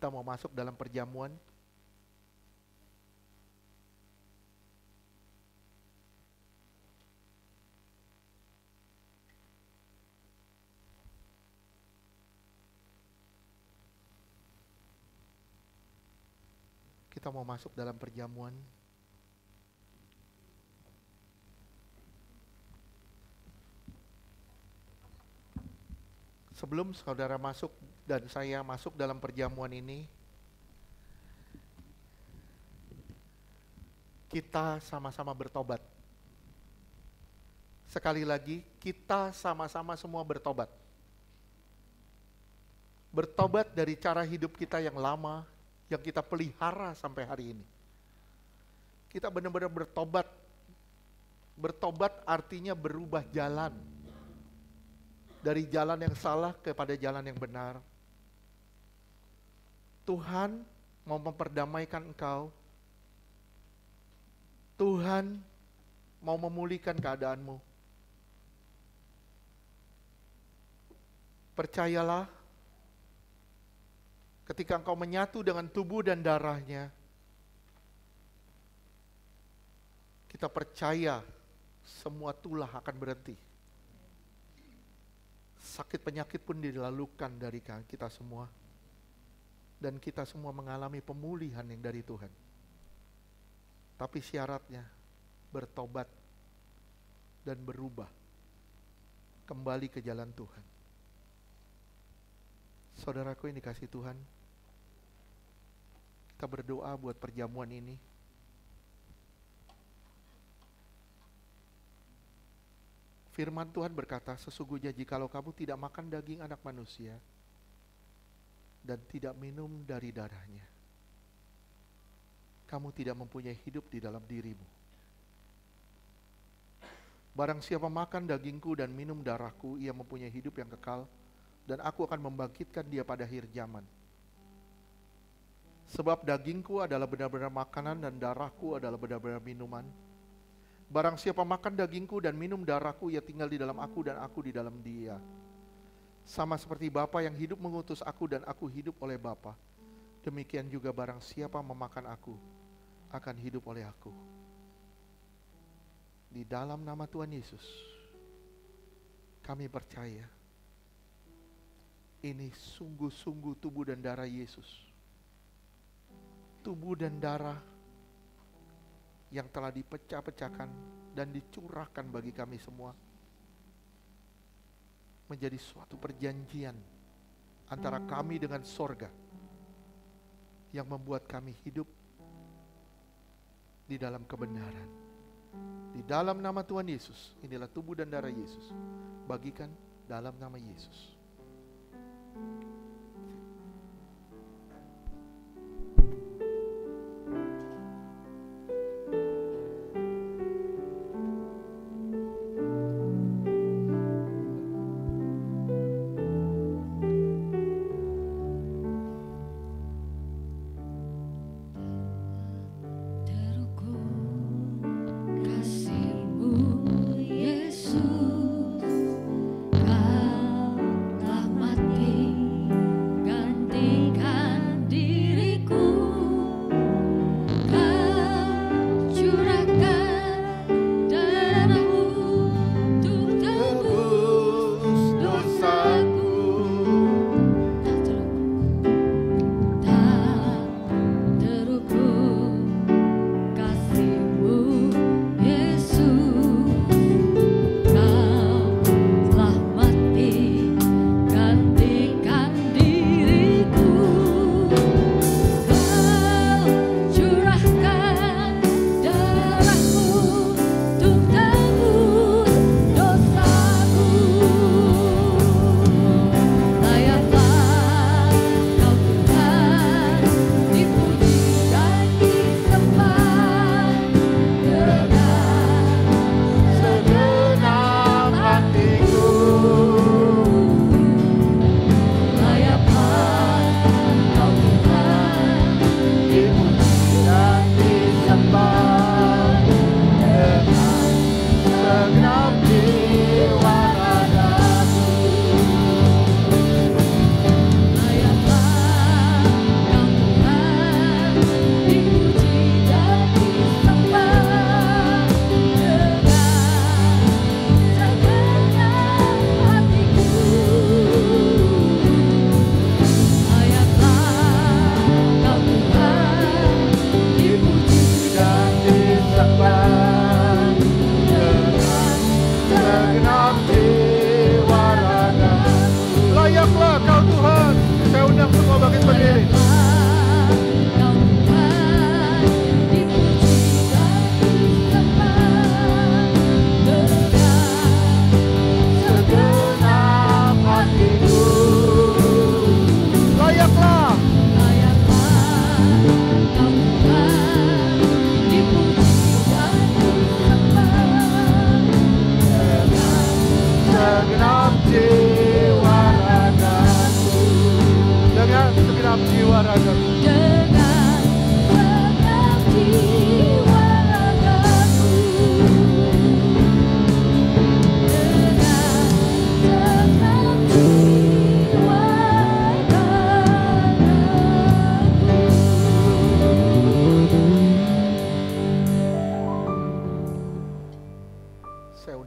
Kita mau masuk dalam perjamuan. Kita mau masuk dalam perjamuan. Sebelum saudara masuk dan saya masuk dalam perjamuan ini, kita sama-sama bertobat. Sekali lagi, kita sama-sama semua bertobat. Bertobat dari cara hidup kita yang lama, yang kita pelihara sampai hari ini. Kita benar-benar bertobat. Bertobat artinya berubah jalan. Dari jalan yang salah kepada jalan yang benar. Tuhan mau memperdamaikan engkau. Tuhan mau memulihkan keadaanmu. Percayalah, ketika engkau menyatu dengan tubuh dan darahnya, kita percaya semua tulah akan berhenti. Sakit penyakit pun dilalukan dari kita semua. Dan kita semua mengalami pemulihan yang dari Tuhan. Tapi syaratnya bertobat dan berubah. Kembali ke jalan Tuhan. Saudaraku yang dikasihi Tuhan, kita berdoa buat perjamuan ini. Firman Tuhan berkata, sesungguhnya jikalau kamu tidak makan daging anak manusia dan tidak minum dari darahnya, kamu tidak mempunyai hidup di dalam dirimu. Barang siapa makan dagingku dan minum darahku, ia mempunyai hidup yang kekal, dan aku akan membangkitkan dia pada akhir zaman. Sebab dagingku adalah benar-benar makanan dan darahku adalah benar-benar minuman. Barang siapa makan dagingku dan minum darahku, ia tinggal di dalam aku dan aku di dalam dia. Sama seperti Bapa yang hidup mengutus aku dan aku hidup oleh Bapa, demikian juga barang siapa memakan aku, akan hidup oleh aku. Di dalam nama Tuhan Yesus, kami percaya, ini sungguh-sungguh tubuh dan darah Yesus. Tubuh dan darah yang telah dipecah-pecahkan dan dicurahkan bagi kami semua, menjadi suatu perjanjian antara kami dengan sorga, yang membuat kami hidup di dalam kebenaran. Di dalam nama Tuhan Yesus, inilah tubuh dan darah Yesus. Bagikan dalam nama Yesus. Yesus, Kau telah mati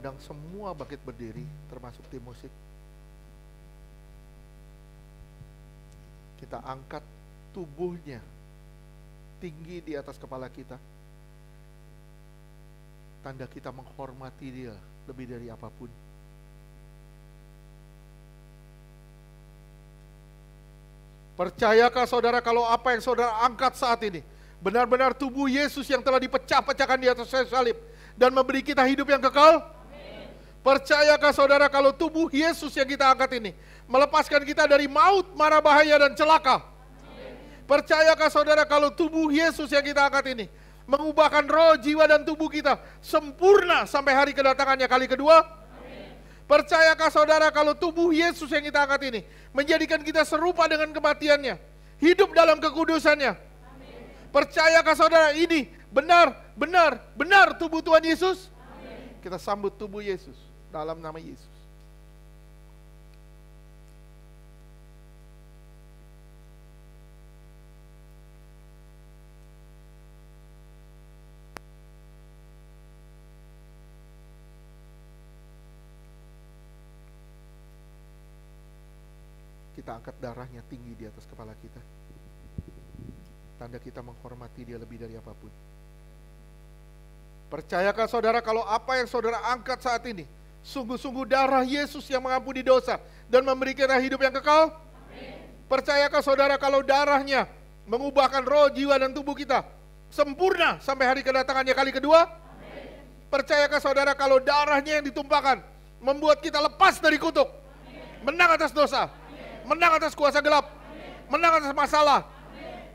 undang semua bangkit berdiri, termasuk tim musik. Kita angkat tubuhnya tinggi di atas kepala kita. Tanda kita menghormati dia lebih dari apapun. Percayakah saudara kalau apa yang saudara angkat saat ini benar-benar tubuh Yesus yang telah dipecah-pecahkan di atas kayu salib dan memberi kita hidup yang kekal? Amin. Percayakah saudara kalau tubuh Yesus yang kita angkat ini melepaskan kita dari maut, mara bahaya dan celaka? Amin. Percayakah saudara kalau tubuh Yesus yang kita angkat ini mengubahkan roh, jiwa dan tubuh kita sempurna sampai hari kedatangannya kali kedua? Amin. Percayakah saudara kalau tubuh Yesus yang kita angkat ini menjadikan kita serupa dengan kematiannya, hidup dalam kekudusannya? Percayakah saudara ini benar tubuh Tuhan Yesus? Amin. Kita sambut tubuh Yesus dalam nama Yesus. Kita angkat darahnya tinggi di atas kepala kita. Tanda kita menghormati dia lebih dari apapun. Percayakah saudara kalau apa yang saudara angkat saat ini sungguh-sungguh darah Yesus yang mengampuni dosa dan memberi kita hidup yang kekal? Amin. Percayakah saudara kalau darahnya mengubahkan roh, jiwa dan tubuh kita sempurna sampai hari kedatangannya kali kedua? Amin. Percayakah saudara kalau darahnya yang ditumpahkan membuat kita lepas dari kutuk? Amin. Menang atas dosa. Amin. Menang atas kuasa gelap. Amin. Menang atas masalah.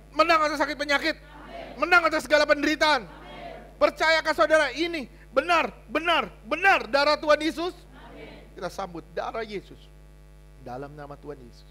Menang atas sakit penyakit. Amin. Menang atas segala penderitaan. Amin. Percayakah saudara ini benar darah Tuhan Yesus? Amin. Kita sambut darah Yesus dalam nama Tuhan Yesus.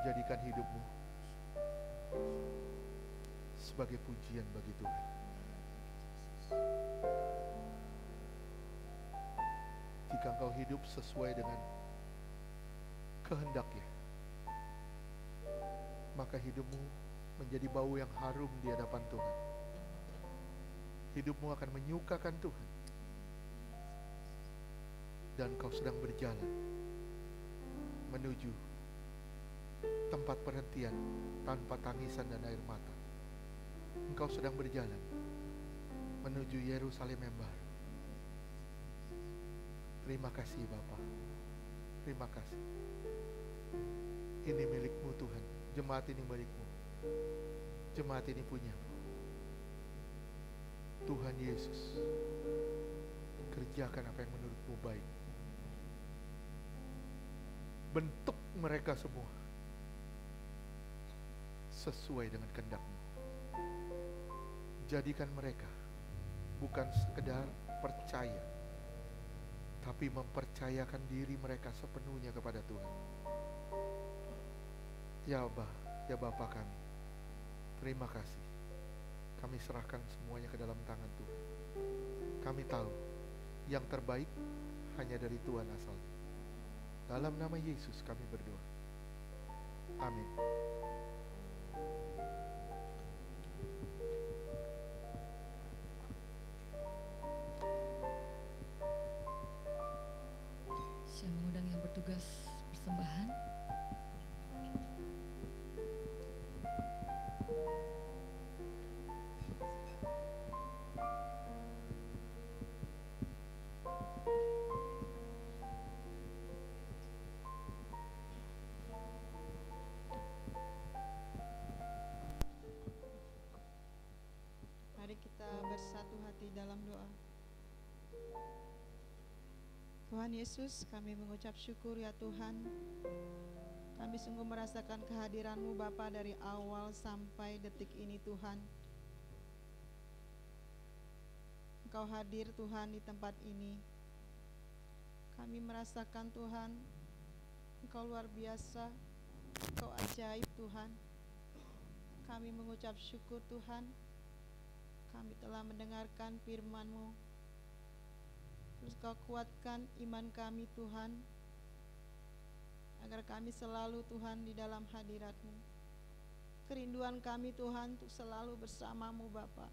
Jadikan hidupmu sebagai pujian bagi Tuhan. Jika engkau hidup sesuai dengan kehendaknya, maka hidupmu menjadi bau yang harum di hadapan Tuhan. Hidupmu akan menyukakan Tuhan. Dan kau sedang berjalan menuju tempat perhentian tanpa tangisan dan air mata. Engkau sedang berjalan menuju Yerusalem yang baru. Terima kasih Bapa. Terima kasih. Ini milikmu Tuhan. Jemaat ini milikmu. Jemaat ini punyamu. Tuhan Yesus, kerjakan apa yang menurutmu baik. Bentuk mereka semua sesuai dengan kehendak-Mu. Jadikan mereka bukan sekedar percaya, tapi mempercayakan diri mereka sepenuhnya kepada Tuhan. Ya Abba, ya Bapa kami, terima kasih. Kami serahkan semuanya ke dalam tangan Tuhan. Kami tahu yang terbaik hanya dari Tuhan asalnya. Dalam nama Yesus kami berdoa. Amin. bertugas persembahan. Mari kita bersatu hati dalam doa. Tuhan Yesus, kami mengucap syukur ya Tuhan. Kami sungguh merasakan kehadiran-Mu Bapa dari awal sampai detik ini Tuhan. Engkau hadir Tuhan di tempat ini. Kami merasakan Tuhan, Engkau luar biasa, Engkau ajaib Tuhan. Kami mengucap syukur Tuhan. Kami telah mendengarkan firman-Mu. Terus Kau kuatkan iman kami Tuhan, agar kami selalu Tuhan di dalam hadirat-Mu. Kerinduan kami Tuhan untuk selalu bersama-Mu Bapa.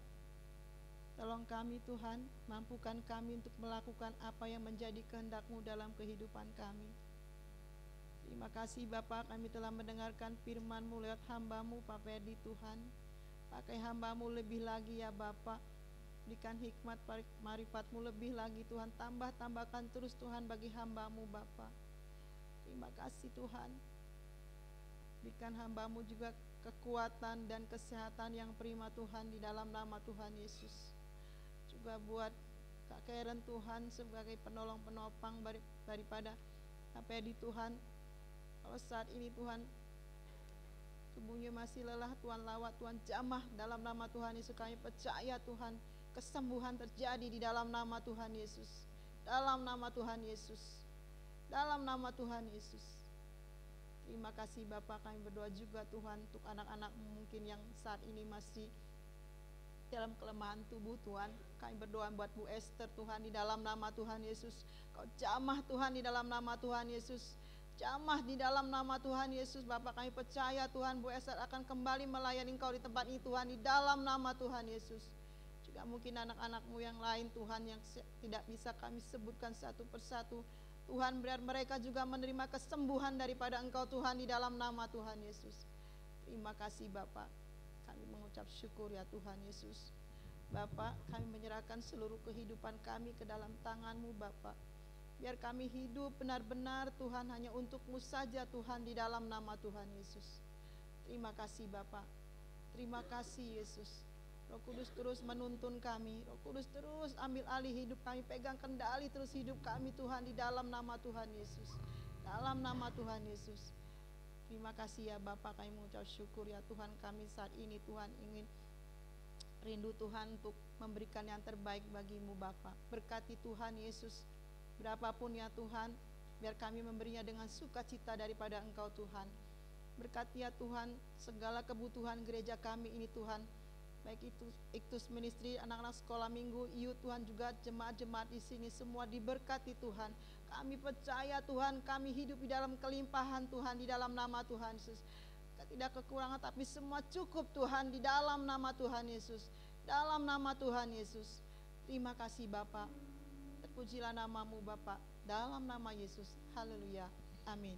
Tolong kami Tuhan, mampukan kami untuk melakukan apa yang menjadi kehendak-Mu dalam kehidupan kami. Terima kasih Bapa, kami telah mendengarkan firman-Mu lewat hamba-Mu Pak Ferdi Tuhan. Pakai hamba-Mu lebih lagi ya Bapa. Berikan hikmat marifat-Mu lebih lagi Tuhan. Tambahkan terus Tuhan bagi hamba-Mu Bapa. Terima kasih Tuhan. Berikan hamba-Mu juga kekuatan dan kesehatan yang prima Tuhan di dalam nama Tuhan Yesus. Juga buat Kak Karen Tuhan sebagai penolong-penopang daripada apa di Tuhan. Kalau saat ini Tuhan tubuhnya masih lelah, Tuhan lawat, Tuhan jamah dalam nama Tuhan Yesus. Kami percaya Tuhan, kesembuhan terjadi di dalam nama Tuhan Yesus. Dalam nama Tuhan Yesus. Dalam nama Tuhan Yesus. Terima kasih Bapak, kami berdoa juga Tuhan untuk anak-anak mungkin yang saat ini masih dalam kelemahan tubuh Tuhan. Kami berdoa buat Bu Esther Tuhan di dalam nama Tuhan Yesus. Kau jamah Tuhan di dalam nama Tuhan Yesus. Jamah di dalam nama Tuhan Yesus. Bapak, kami percaya Tuhan Bu Esther akan kembali melayani Engkau di tempat ini Tuhan, di dalam nama Tuhan Yesus. Juga mungkin anak-anak-Mu yang lain Tuhan yang tidak bisa kami sebutkan satu persatu. Tuhan, biar mereka juga menerima kesembuhan daripada Engkau Tuhan di dalam nama Tuhan Yesus. Terima kasih Bapak, kami mengucap syukur ya Tuhan Yesus. Bapak, kami menyerahkan seluruh kehidupan kami ke dalam tangan-Mu Bapak. Biar kami hidup benar-benar Tuhan hanya untuk-Mu saja Tuhan di dalam nama Tuhan Yesus. Terima kasih Bapak. Terima kasih Yesus. Roh Kudus terus menuntun kami. Roh Kudus terus ambil alih hidup kami. Pegang kendali terus hidup kami Tuhan di dalam nama Tuhan Yesus. Dalam nama Tuhan Yesus. Terima kasih ya Bapak, kami mengucap syukur ya Tuhan. Kami saat ini Tuhan ingin rindu Tuhan untuk memberikan yang terbaik bagi-Mu Bapak. Berkati Tuhan Yesus. Berapapun ya Tuhan, biar kami memberinya dengan sukacita daripada Engkau Tuhan. Berkati ya Tuhan segala kebutuhan gereja kami ini Tuhan. Baik itu Iktus Ministry, anak-anak sekolah minggu, IU Tuhan, juga jemaat-jemaat di sini semua diberkati Tuhan. Kami percaya Tuhan, kami hidup di dalam kelimpahan Tuhan di dalam nama Tuhan Yesus. Tidak kekurangan tapi semua cukup Tuhan di dalam nama Tuhan Yesus. Dalam nama Tuhan Yesus. Terima kasih Bapak. Terpujilah nama-Mu Bapak. Dalam nama Yesus. Haleluya. Amin.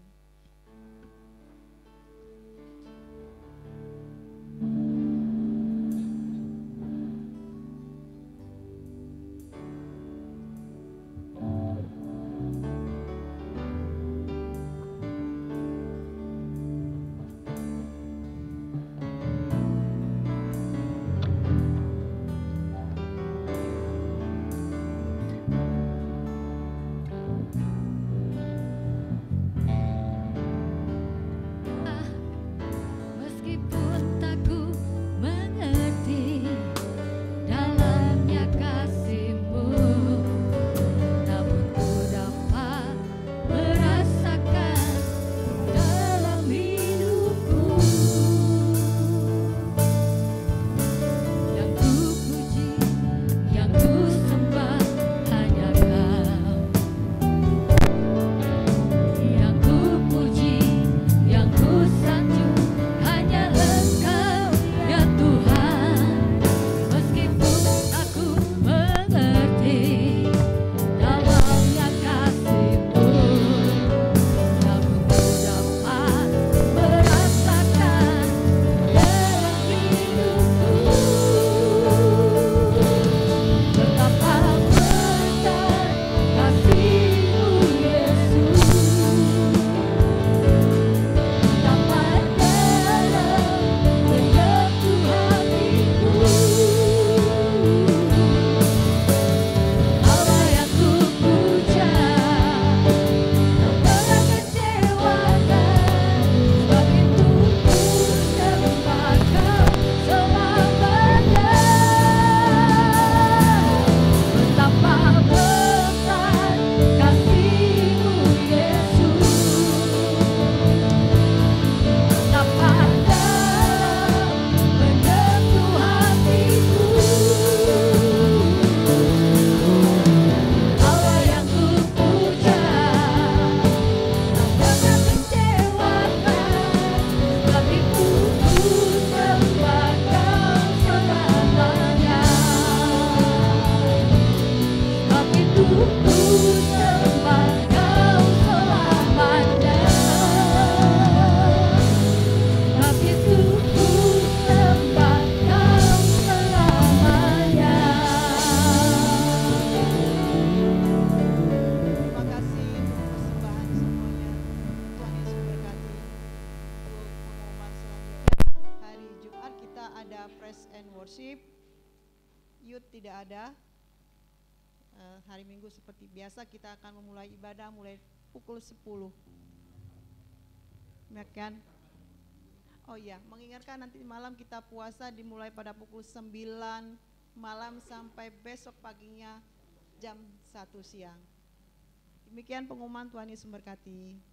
praise and worship. Youth tidak ada. Hari Minggu seperti biasa kita akan memulai ibadah mulai pukul 10. Demikian. Oh iya, mengingatkan nanti malam kita puasa dimulai pada pukul 9 malam sampai besok paginya jam 1 siang. Demikian pengumuman, Tuhan Yesus memberkati.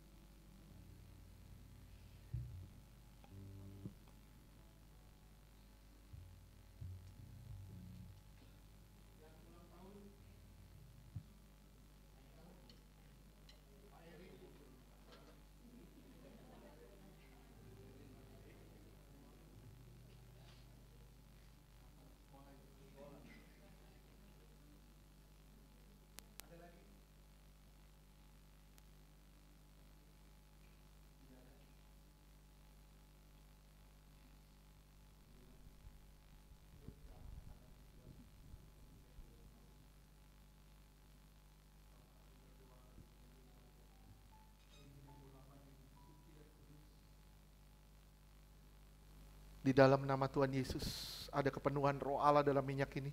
Di dalam nama Tuhan Yesus ada kepenuhan roh Allah dalam minyak ini.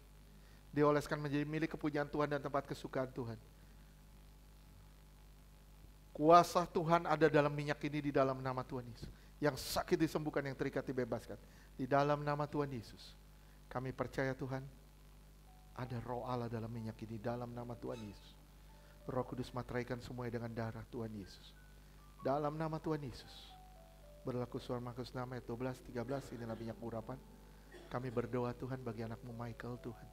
Dioleskan menjadi milik kepunyaan Tuhan dan tempat kesukaan Tuhan. Kuasa Tuhan ada dalam minyak ini di dalam nama Tuhan Yesus. Yang sakit disembuhkan, yang terikat dibebaskan. Di dalam nama Tuhan Yesus. Kami percaya Tuhan, ada roh Allah dalam minyak ini dalam nama Tuhan Yesus. Roh Kudus materaikan semuanya dengan darah Tuhan Yesus. Dalam nama Tuhan Yesus. Berlaku suara Markus 6 ayat 12-13, inilah minyak urapan. Kami berdoa Tuhan bagi anakmu Michael Tuhan.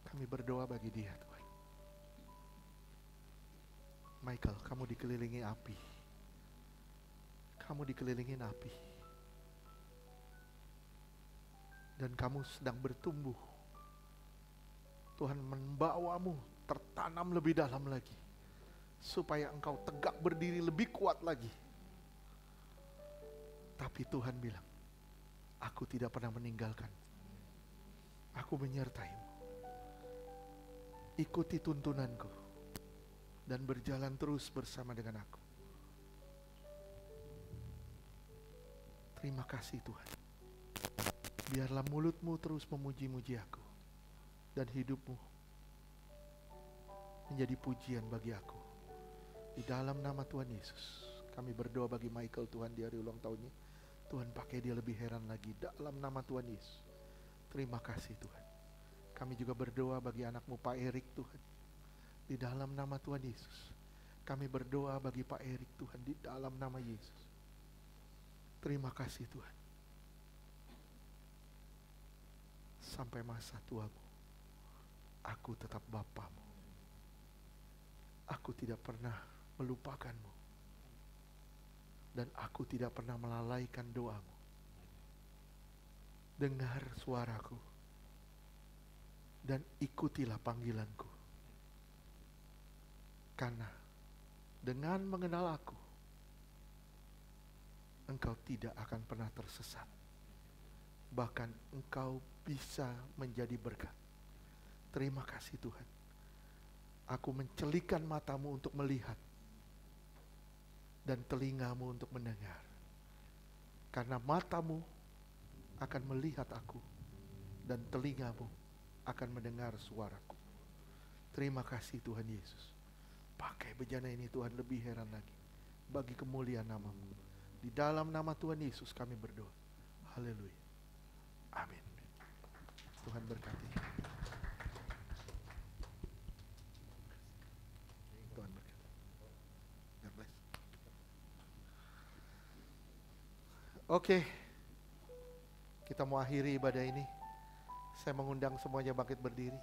Kami berdoa bagi dia Tuhan. Michael, kamu dikelilingi api. Kamu dikelilingi api. Dan kamu sedang bertumbuh. Tuhan membawamu tertanam lebih dalam lagi. Supaya engkau tegak berdiri lebih kuat lagi. Tapi Tuhan bilang, aku tidak pernah meninggalkan. Aku menyertaimu. Ikuti tuntunanku. Dan berjalan terus bersama dengan aku. Terima kasih Tuhan. Biarlah mulutmu terus memuji-muji aku. Dan hidupmu menjadi pujian bagi aku. Di dalam nama Tuhan Yesus. Kami berdoa bagi Michael Tuhan di hari ulang tahunnya. Tuhan pakai dia lebih heran lagi dalam nama Tuhan Yesus. Terima kasih Tuhan. Kami juga berdoa bagi anakmu Pak Erik Tuhan. Di dalam nama Tuhan Yesus. Kami berdoa bagi Pak Erik Tuhan di dalam nama Yesus. Terima kasih Tuhan. Sampai masa tuamu, aku tetap Bapamu. Aku tidak pernah melupakanmu. Dan aku tidak pernah melalaikan doamu. Dengar suaraku. Dan ikutilah panggilanku. Karena dengan mengenal aku, engkau tidak akan pernah tersesat. Bahkan engkau bisa menjadi berkat. Terima kasih Tuhan. Aku mencelikan matamu untuk melihat. Dan telingamu untuk mendengar. Karena matamu akan melihat aku. Dan telingamu akan mendengar suaraku. Terima kasih Tuhan Yesus. Pakai bejana ini Tuhan lebih heran lagi. Bagi kemuliaan namamu. Di dalam nama Tuhan Yesus kami berdoa. Haleluya. Amin. Tuhan berkati. Tuhan berkati. God bless. Oke, kita mau akhiri ibadah ini. Saya mengundang semuanya bangkit berdiri.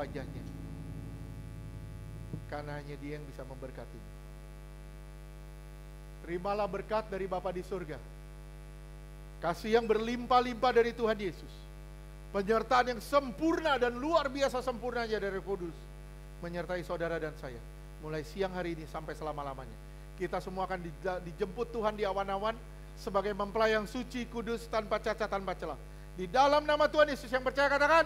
wajahnya. Karena hanya Dia yang bisa memberkati. Terimalah berkat dari Bapa di surga. Kasih yang berlimpah-limpah dari Tuhan Yesus. Penyertaan yang sempurna dan luar biasa sempurnanya dari Roh Kudus menyertai saudara dan saya. Mulai siang hari ini sampai selama-lamanya. Kita semua akan dijemput Tuhan di awan-awan sebagai mempelai yang suci, kudus, tanpa cacat, tanpa celah. Di dalam nama Tuhan Yesus yang percaya katakan.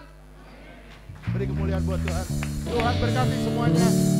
Beri kemuliaan buat Tuhan. Tuhan berkati semuanya.